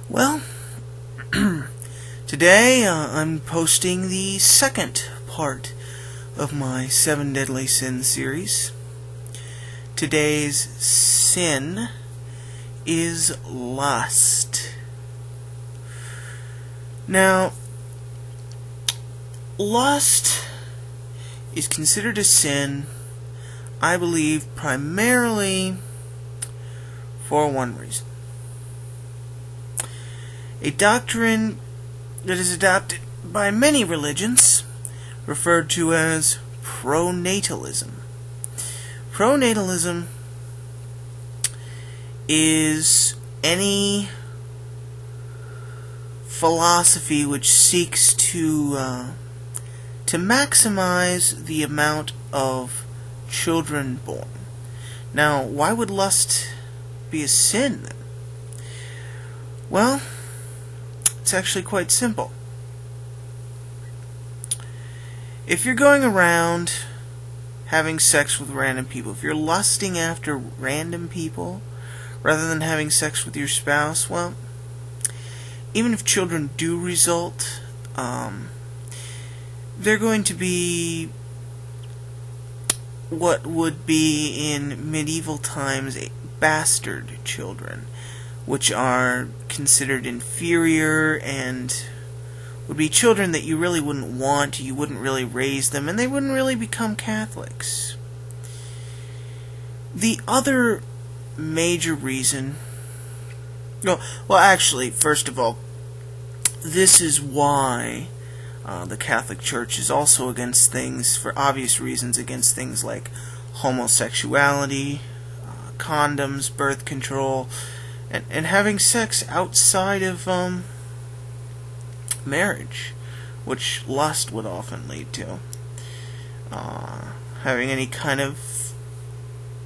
Well, today I'm posting the second part of my 7 Deadly Sins series. Today's sin is lust. Now, lust is considered a sin, I believe, primarily for one reason. A doctrine that is adopted by many religions, referred to as pronatalism. Pronatalism is any philosophy which seeks to maximize the amount of children born. Now, why would lust be a sin then? Well, it's actually quite simple. If you're going around having sex with random people, if you're lusting after random people rather than having sex with your spouse, well, even if children do result, they're going to be what would be in medieval times bastard children, which are considered inferior and would be children that you really wouldn't want, you wouldn't really raise them, and they wouldn't really become Catholics. The other major reason... well, actually, first of all, this is why the Catholic Church is also against things, for obvious reasons, against things like homosexuality, condoms, birth control, and having sex outside of marriage, which lust would often lead to. Having any kind of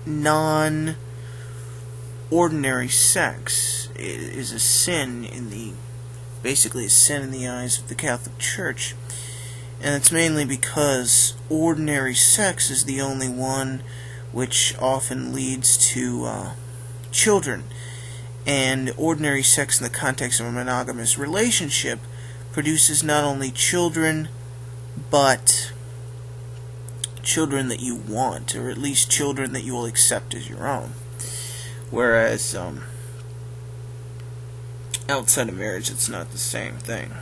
non-ordinary sex is a sin basically a sin in the eyes of the Catholic Church, and it's mainly because ordinary sex is the only one which often leads to children. And ordinary sex in the context of a monogamous relationship produces not only children, but children that you want, or at least children that you will accept as your own. Whereas, outside of marriage, it's not the same thing.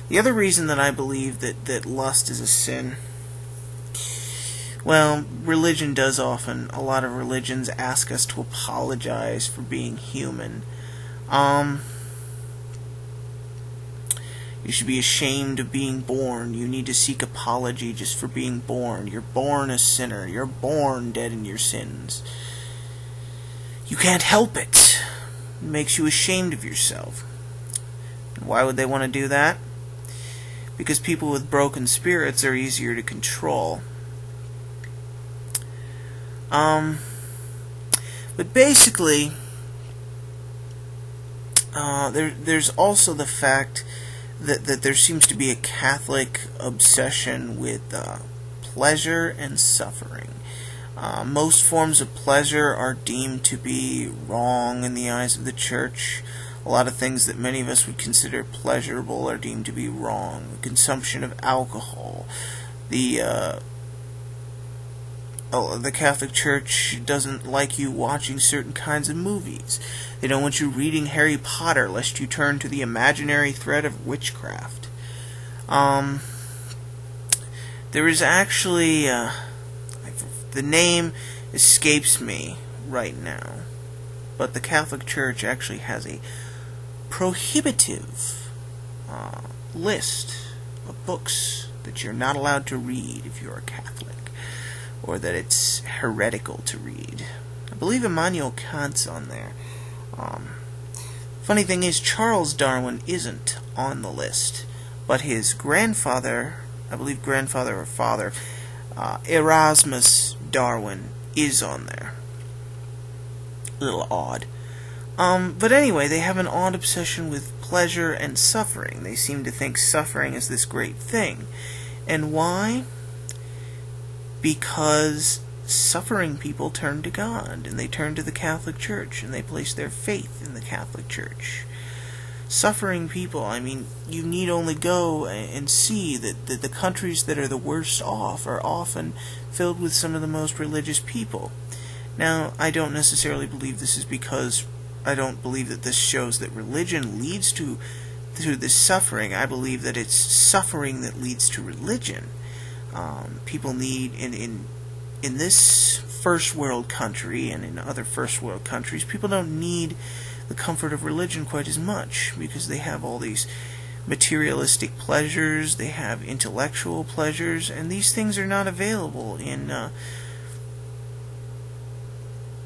The other reason that I believe that lust is a sin, well, religion does often. A lot of religions ask us to apologize for being human. You should be ashamed of being born. You need to seek apology just for being born. You're born a sinner. You're born dead in your sins. You can't help it. It makes you ashamed of yourself. Why would they want to do that? Because people with broken spirits are easier to control. But basically, there's also the fact that there seems to be a Catholic obsession with pleasure and suffering. Most forms of pleasure are deemed to be wrong in the eyes of the Church. A lot of things that many of us would consider pleasurable are deemed to be wrong. The consumption of alcohol, the Catholic Church doesn't like you watching certain kinds of movies. They don't want you reading Harry Potter lest you turn to the imaginary thread of witchcraft. There is actually, the name escapes me right now, but the Catholic Church actually has a prohibitive list of books that you're not allowed to read if you're a Catholic, or that it's heretical to read. I believe Immanuel Kant's on there. Funny thing is, Charles Darwin isn't on the list, but his grandfather, I believe grandfather or father, Erasmus Darwin, is on there. A little odd. But anyway, they have an odd obsession with pleasure and suffering. They seem to think suffering is this great thing. And why? Because suffering people turn to God, and they turn to the Catholic Church, and they place their faith in the Catholic Church. suffering people. I mean, you need only go and see that the countries that are the worst off are often filled with some of the most religious people. Now, I don't necessarily believe this is because I don't believe that this shows that religion leads to this suffering. I believe that it's suffering that leads to religion. People need, in this first world country and in other first world countries, people don't need the comfort of religion quite as much because they have all these materialistic pleasures, they have intellectual pleasures, and these things are not available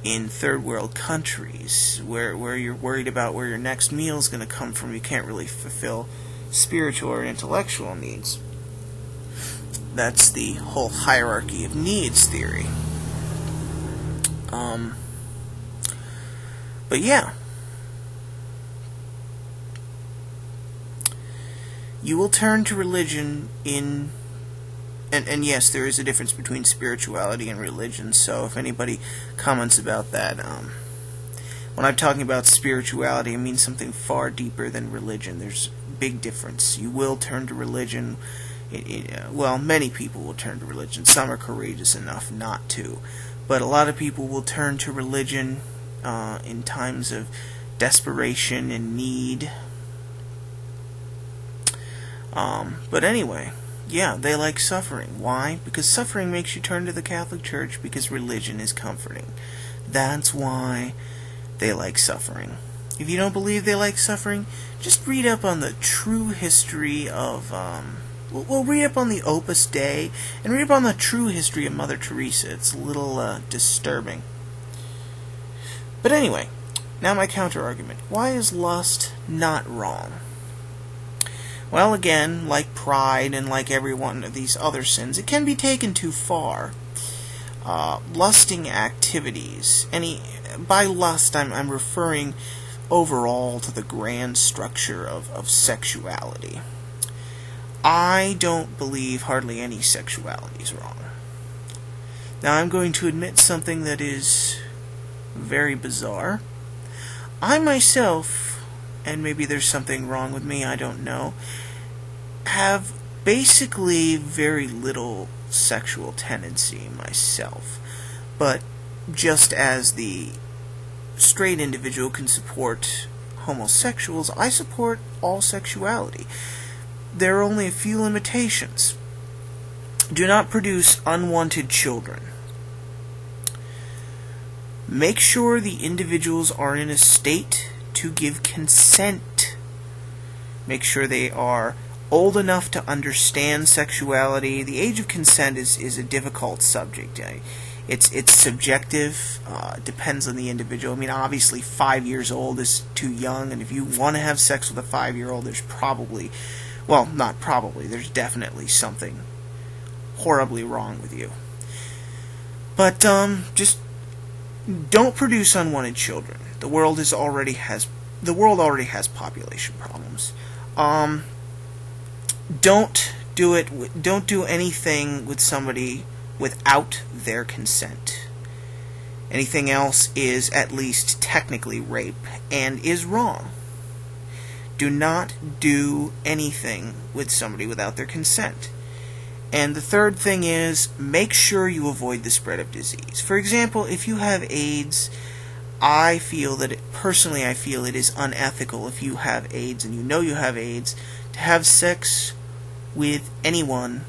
in third world countries where you're worried about where your next meal is going to come from. You can't really fulfill spiritual or intellectual needs. That's the whole hierarchy of needs theory. But yeah, you will turn to religion in, and yes, there is a difference between spirituality and religion, so if anybody comments about that, when I'm talking about spirituality, I mean something far deeper than religion. There's a big difference. You will turn to religion. Well, many people will turn to religion. Some are courageous enough not to. But a lot of people will turn to religion in times of desperation and need. But anyway, yeah, they like suffering. Why? Because suffering makes you turn to the Catholic Church, because religion is comforting. That's why they like suffering. If you don't believe they like suffering, just read up on the true history of... We'll read up on the Opus Dei, and read up on the true history of Mother Teresa. It's a little disturbing. But anyway, now my counter-argument. Why is lust not wrong? Well, again, like pride and like every one of these other sins, it can be taken too far. Lusting activities. By lust, I'm referring overall to the grand structure of sexuality. I don't believe hardly any sexuality is wrong. Now, I'm going to admit something that is very bizarre. I myself, and maybe there's something wrong with me, I don't know, have basically very little sexual tendency myself. But just as the straight individual can support homosexuals, I support all sexuality. There are only a few limitations. Do not produce unwanted children. Make sure the individuals are in a state to give consent. Make sure they are old enough to understand sexuality. The age of consent is a difficult subject. It's subjective. Depends on the individual. I mean, obviously 5 years old is too young, and if you want to have sex with a 5-year-old, there's probably, well, not probably, there's definitely something horribly wrong with you. But just don't produce unwanted children. The world already has population problems. Don't do anything with somebody without their consent. Anything else is at least technically rape and is wrong. Do not do anything with somebody without their consent. And the third thing is, make sure you avoid the spread of disease. For example, if you have AIDS, I feel it is unethical if you have AIDS and you know you have AIDS to have sex with anyone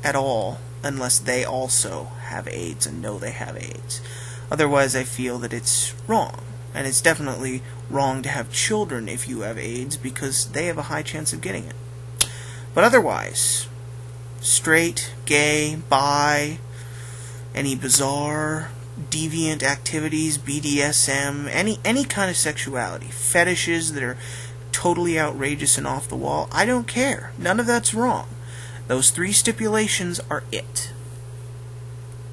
at all unless they also have AIDS and know they have AIDS. Otherwise, I feel that it's wrong. And it's definitely wrong to have children if you have AIDS because they have a high chance of getting it. But otherwise, straight, gay, bi, any bizarre, deviant activities, BDSM, any kind of sexuality, fetishes that are totally outrageous and off the wall, I don't care. None of that's wrong. Those 3 stipulations are it.